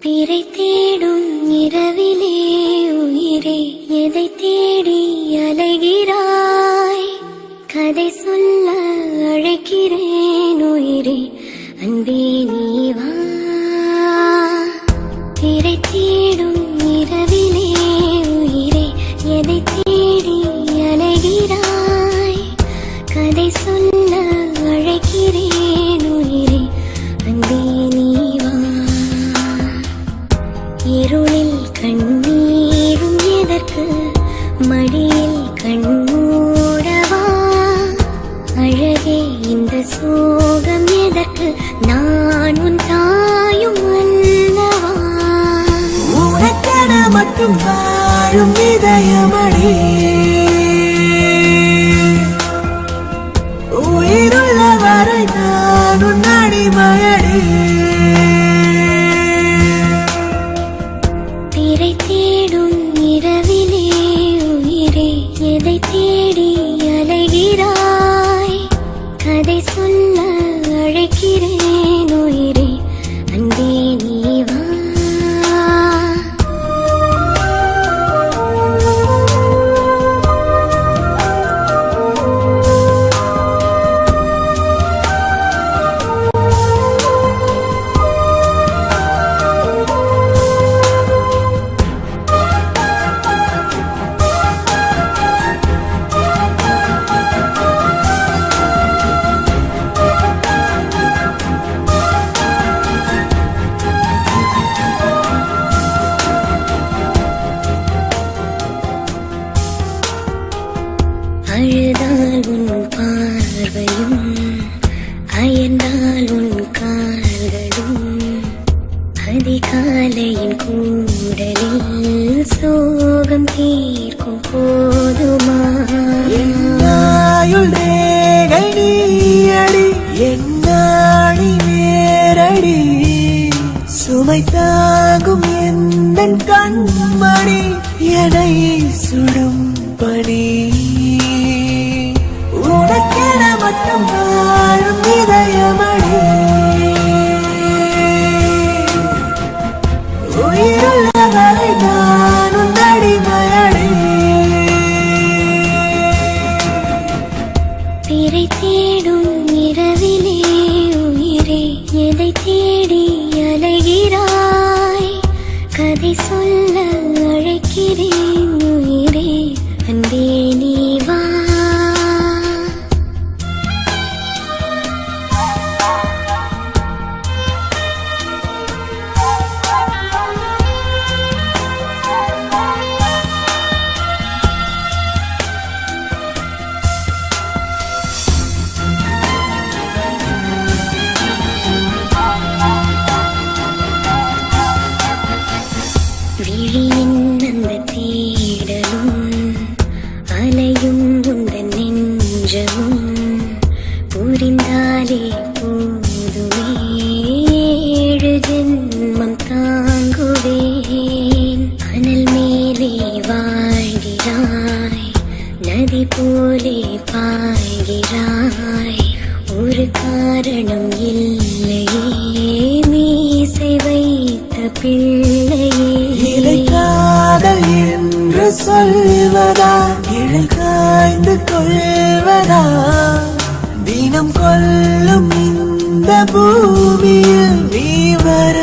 பிறை தேடும் இரவிலே உயிரே எதை தேடி அலைகிறாய்? கதை சொல்ல அழைக்கிறேன் உயிரே, அன்பே நீ வா. பிறை தேடும் இரவிலே உயிரே எதை தேடி அலைகிறாய்? கதை சொல்ல அழைக்கிறேன் உயிரே, அன்பே நீ வா. இருளில் கண்ணீரும் எதற்கு, மடியில் கண்மூடவா? அழகே இந்த சோகம் எதற்கு, நான் உன் தாயும் அல்லவா? உனக்கென மட்டும் வாழும் இதயமடி, உயிருள்ள வரை நான் உன் அடிமையடி. பிறை தேடும் இரவிலே உயிரே எதை தேடி அலைகிறாய்? கதை சொல்ல அழைக்கிறேன் உயிரே, அன்பே நீ வா. அழுதால் உன் பார்வையும், அயர்ந்தால் உன் கால்களும், அதிகாலையின் கூடலில் சோகம் தீர்க்கும் போதுமா? என்னாயுள் ரேகை நீயடி, என்னாடி வேரடி, சுமை தாங்கும் எந்தன் கண்மணி, எனை சுடும் பணி. உனக்கென மட்டும் வாழும் இதயமடி, உயிருள்ள வரை நான் உன் அடிமையடி. பிறை தேடும் இரவிலே உயிரே எதை தேடி அலைகிறாய்? கதை சொல்ல அழைக்கிறேன் உயிரே, அன்பே நீ வா. விழியின் அந்த தேடலும், அலையும் உந்தன் நெஞ்சமும், புரிந்தாலே போதுமே ஏழு ஜென்மம் தாங்குவேன். அனல் மேலே வாழ்கிறாய், நதி போலே பாய்கிறாய், ஒரு காரணம் இல்லையே மீசை வைத்த பிள்ளையே. இதை காதல் என்று சொல்வதா, இழல் காய்ந்து கொள்வதா? தினம் கொல்லும் இந்த பூமியில் நீ வர